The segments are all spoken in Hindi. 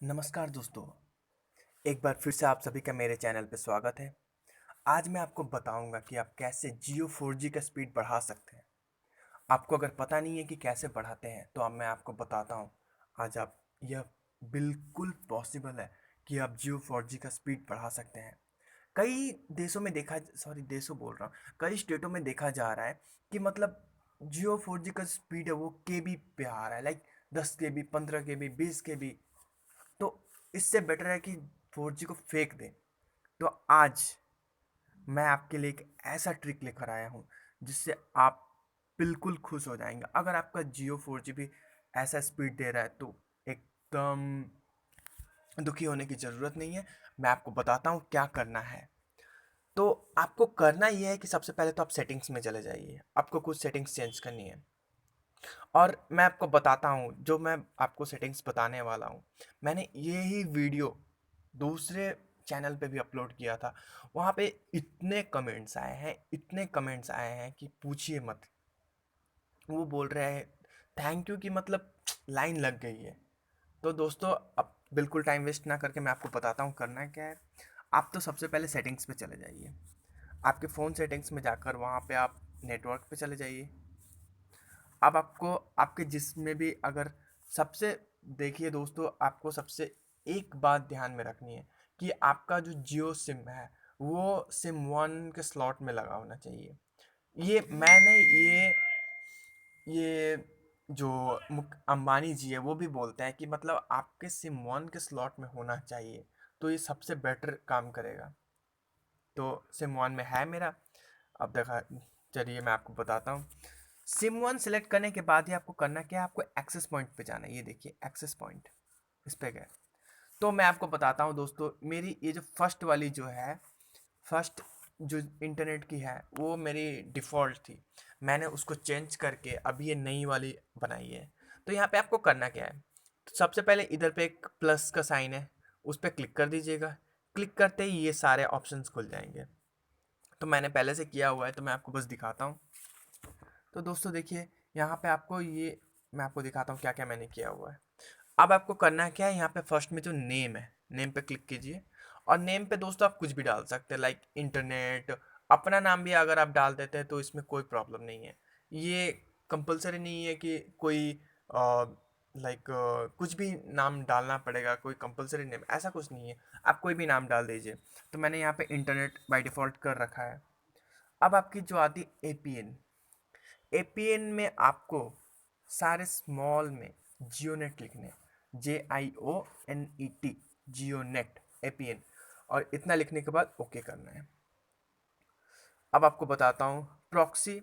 नमस्कार दोस्तों। एक बार फिर से आप सभी का मेरे चैनल पे स्वागत है। आज मैं आपको बताऊंगा कि आप कैसे जियो 4G का स्पीड बढ़ा सकते हैं। आपको अगर पता नहीं है कि कैसे बढ़ाते हैं तो अब मैं आपको बताता हूं। आज आप यह बिल्कुल पॉसिबल है कि आप जियो 4G का स्पीड बढ़ा सकते हैं। कई देशों में देखा सॉरी देशों बोल रहा हूँ, कई स्टेटों में देखा जा रहा है कि मतलब जियो 4G का स्पीड है वो केबी पे आ रहा है, लाइक 10 KB, 15 KB, 20 KB। तो इससे बेटर है कि 4G को फेंक दें। तो आज मैं आपके लिए एक ऐसा ट्रिक लेकर आया हूँ जिससे आप बिल्कुल खुश हो जाएंगे। अगर आपका जियो 4G भी ऐसा स्पीड दे रहा है तो एकदम दुखी होने की ज़रूरत नहीं है। मैं आपको बताता हूँ क्या करना है। तो आपको करना यह है कि सबसे पहले तो आप सेटिंग्स में चले जाइए। आपको कुछ सेटिंग्स चेंज करनी है और मैं आपको बताता हूँ जो मैं आपको सेटिंग्स बताने वाला हूँ। मैंने ये ही वीडियो दूसरे चैनल पे भी अपलोड किया था। वहाँ पे इतने कमेंट्स आए हैं कि पूछिए मत। वो बोल रहे हैं थैंक यू कि मतलब लाइन लग गई है। तो दोस्तों अब बिल्कुल टाइम वेस्ट ना करके मैं आपको बताता हूँ करना क्या है। आप तो सबसे पहले सेटिंग्स पे चले जाइए। आपके फ़ोन सेटिंग्स में जाकर वहाँ पे आप नेटवर्क पे चले जाइए। अब आपको आपके जिसमें भी अगर सबसे देखिए दोस्तों, आपको सबसे एक बात ध्यान में रखनी है कि आपका जो जियो सिम है वो सिम 1 के स्लॉट में लगा होना चाहिए। ये जो अंबानी जी है वो भी बोलते हैं कि मतलब आपके सिम 1 के स्लॉट में होना चाहिए। तो ये सबसे बेटर काम करेगा। तो सिम 1 में है मेरा। अब देखा, चलिए मैं आपको बताता हूँ। सिम 1 सेलेक्ट करने के बाद ही आपको करना क्या है, आपको एक्सेस पॉइंट पे जाना है। ये देखिए एक्सेस पॉइंट, इस पे गए। तो मैं आपको बताता हूँ दोस्तों, मेरी ये जो फर्स्ट वाली जो है, फर्स्ट जो इंटरनेट की है वो मेरी डिफ़ॉल्ट थी। मैंने उसको चेंज करके अभी ये नई वाली बनाई है। तो यहाँ पे आपको करना क्या है, तो सबसे पहले इधर पे एक प्लस का साइन है, उस पर क्लिक कर दीजिएगा। क्लिक करते ही ये सारे ऑप्शंस खुल जाएंगे। तो मैंने पहले से किया हुआ है तो मैं आपको बस दिखाता हूँ। तो दोस्तों देखिए, यहाँ पे आपको ये मैं आपको दिखाता हूँ क्या क्या मैंने किया हुआ है। अब आपको करना क्या है, यहाँ पे फर्स्ट में जो नेम है, नेम पे क्लिक कीजिए। और नेम पे दोस्तों आप कुछ भी डाल सकते हैं, लाइक इंटरनेट। अपना नाम भी अगर आप डाल देते हैं तो इसमें कोई प्रॉब्लम नहीं है। ये कंपलसरी नहीं है कि कोई लाइक कुछ भी नाम डालना पड़ेगा, कोई कंपलसरी नेम ऐसा कुछ नहीं है। आप कोई भी नाम डाल दीजिए। तो मैंने यहाँ पे इंटरनेट बाय डिफ़ॉल्ट कर रखा है। अब आपकी जो आती एपीएन, एपीएन में आपको सारे स्मॉल में जियोनेट लिखने हैं, JIONET, जियोनेट एपीएन। और इतना लिखने के बाद ओके करना है। अब आपको बताता हूँ प्रॉक्सी।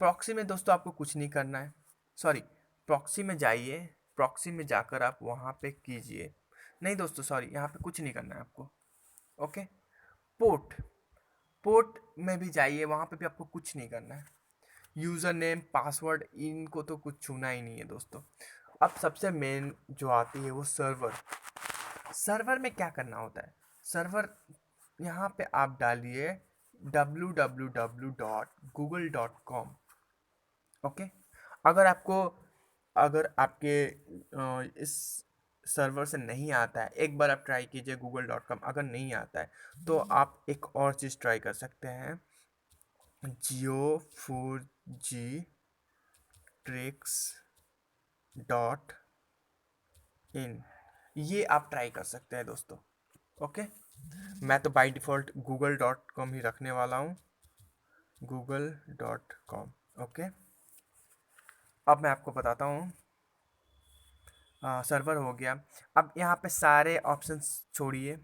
प्रॉक्सी में दोस्तों आपको कुछ नहीं करना है। सॉरी, प्रॉक्सी में जाइए। प्रॉक्सी में जाकर आप वहाँ पे कीजिए, नहीं दोस्तों सॉरी, यहाँ पे कुछ नहीं करना है आपको। ओके। पोर्ट, पोर्ट में भी जाइए, वहाँ पे भी आपको कुछ नहीं करना है। यूज़र नेम, पासवर्ड, इनको तो कुछ छूना ही नहीं है दोस्तों। अब सबसे मेन जो आती है वो सर्वर। सर्वर में क्या करना होता है, सर्वर यहाँ पे आप डालिए www.google.com। ओके। अगर आपको अगर आपके इस सर्वर से नहीं आता है, एक बार आप ट्राई कीजिए google.com। अगर नहीं आता है तो आप एक और चीज़ ट्राई कर सकते हैं, जियो 4G ट्रिक्स डॉट इन। ये आप ट्राई कर सकते हैं दोस्तों। ओके। मैं तो बाय डिफ़ॉल्ट google.com ही रखने वाला हूँ, google.com। ओके। अब मैं आपको बताता हूँ, सर्वर हो गया। अब यहाँ पे सारे ऑप्शंस छोड़िए,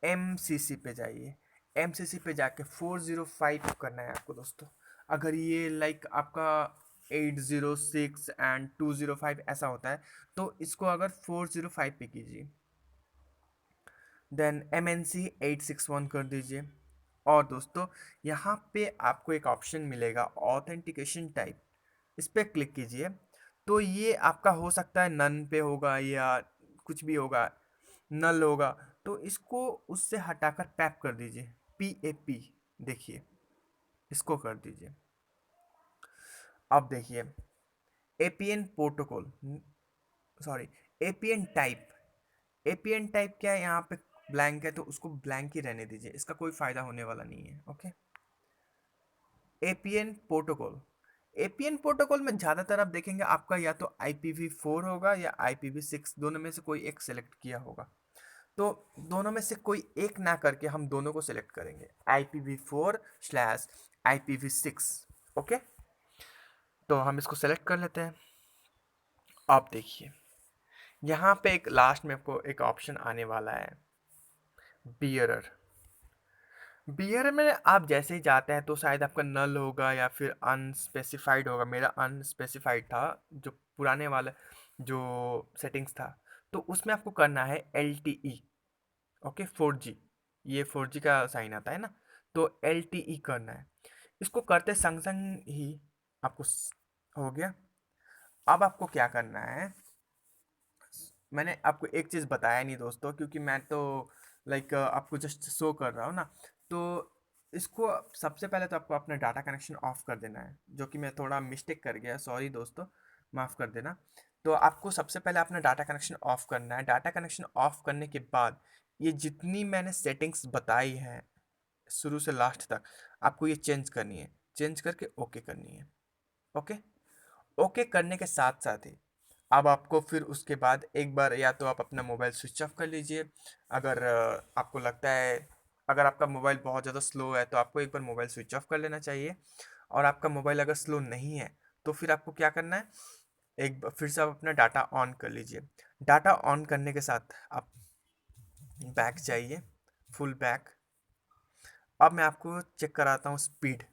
MCC पे जाइए। MCC पे जाके 405 करना है आपको दोस्तों। अगर ये लाइक आपका 806 एंड 205 ऐसा होता है तो इसको अगर 405 पे कीजिए। देन MNC 861 कर दीजिए। और दोस्तों यहाँ पे आपको एक ऑप्शन मिलेगा ऑथेंटिकेशन टाइप, इस पर क्लिक कीजिए। तो ये आपका हो सकता है नन पे होगा या कुछ भी होगा, नल होगा। तो इसको उससे हटाकर पैप कर दीजिए, PAP। देखिए, इसको कर दीजिए। अब देखिए APN protocol, sorry, APN type. APN type क्या है, यहाँ पे ब्लैंक है तो उसको ब्लैंक ही रहने दीजिए, इसका कोई फ़ायदा होने वाला नहीं है। Okay. APN protocol, APN protocol में ज़्यादातर आप देखेंगे आपका या तो IPv4 होगा या IPv6, दोनों में से कोई एक सेलेक्ट किया होगा। तो दोनों में से कोई एक ना करके हम दोनों को सिलेक्ट करेंगे, IPv4/IPv6। ओके, तो हम इसको सेलेक्ट कर लेते हैं। आप देखिए यहाँ पे एक लास्ट में आपको एक ऑप्शन आने वाला है, बियरर। बियर में आप जैसे ही जाते हैं तो शायद आपका नल होगा या फिर अनस्पेसिफाइड होगा। मेरा अनस्पेसिफाइड था, जो पुराने वाला जो सेटिंग्स था। तो उसमें आपको करना है LTE। ओके, 4G, ये 4G का साइन आता है ना, तो LTE करना है। इसको करते संग संग ही आपको हो गया। अब आपको क्या करना है, मैंने आपको एक चीज़ बताया नहीं दोस्तों, क्योंकि मैं तो लाइक आपको जस्ट शो कर रहा हूँ ना। तो इसको सबसे पहले तो आपको अपना डाटा कनेक्शन ऑफ कर देना है, जो कि मैं थोड़ा मिस्टेक कर गया, सॉरी दोस्तों, माफ़ कर देना। तो आपको सबसे पहले अपना डाटा कनेक्शन ऑफ करना है। डाटा कनेक्शन ऑफ करने के बाद ये जितनी मैंने सेटिंग्स बताई हैं शुरू से लास्ट तक, आपको ये चेंज करनी है। चेंज करके ओके करनी है। ओके, ओके करने के साथ साथ ही अब आपको फिर उसके बाद एक बार या तो आप अपना मोबाइल स्विच ऑफ कर लीजिए। अगर आपको लगता है, अगर आपका मोबाइल बहुत ज़्यादा स्लो है तो आपको एक बार मोबाइल स्विच ऑफ कर लेना चाहिए। और आपका मोबाइल अगर स्लो नहीं है तो फिर आपको क्या करना है, एक बार फिर से आप अपना डाटा ऑन कर लीजिए। डाटा ऑन करने के साथ आप बैक जाइए, फुल बैक। अब मैं आपको चेक कराता हूँ स्पीड।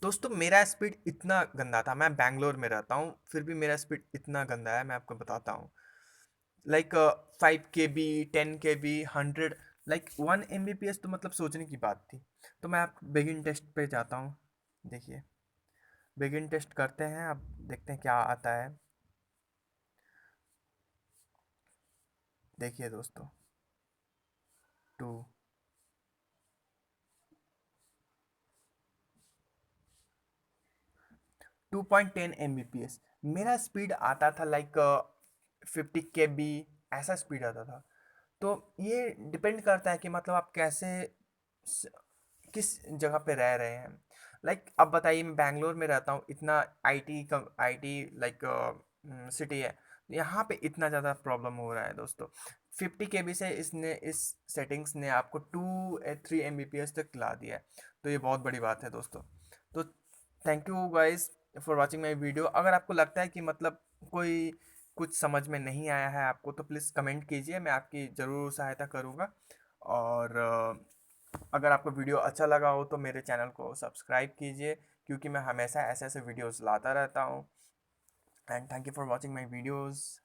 दोस्तों मेरा स्पीड इतना गंदा था, मैं बैंगलोर में रहता हूँ फिर भी मेरा स्पीड इतना गंदा है, मैं आपको बताता हूँ। Like 5 KB, 10 KB, 100, like 1 Mbps तो मतलब सोचने की बात थी। तो मैं आप बिगिन टेस्ट पे जाता हूँ। देखिए, बिगिन टेस्ट करते हैं, अब देखते हैं क्या आता है। देखिए दोस्तों, 2, 2.10 Mbps मेरा स्पीड आता था, लाइक 50 KB, ऐसा स्पीड आता था। तो ये डिपेंड करता है कि मतलब आप कैसे स- किस जगह पे रह रहे हैं। लाइक अब बताइए, मैं बैंगलोर में रहता हूँ, इतना आईटी लाइक सिटी है, यहाँ पे इतना ज़्यादा प्रॉब्लम हो रहा है दोस्तों। 50 KB से इसने इस सेटिंग्स ने आपको 2-3 Mbps तक ला दिया है। तो ये बहुत बड़ी बात है दोस्तों। तो thank you guys for watching my video. अगर आपको लगता है कि मतलब कोई कुछ समझ में नहीं आया है आपको, तो प्लीज़ कमेंट कीजिए, मैं आपकी ज़रूर सहायता करूँगा। और अगर आपको वीडियो अच्छा लगा हो तो मेरे चैनल को सब्सक्राइब कीजिए, क्योंकि मैं हमेशा ऐसे ऐसे वीडियोस लाता रहता हूँ। And thank you for watching my videos.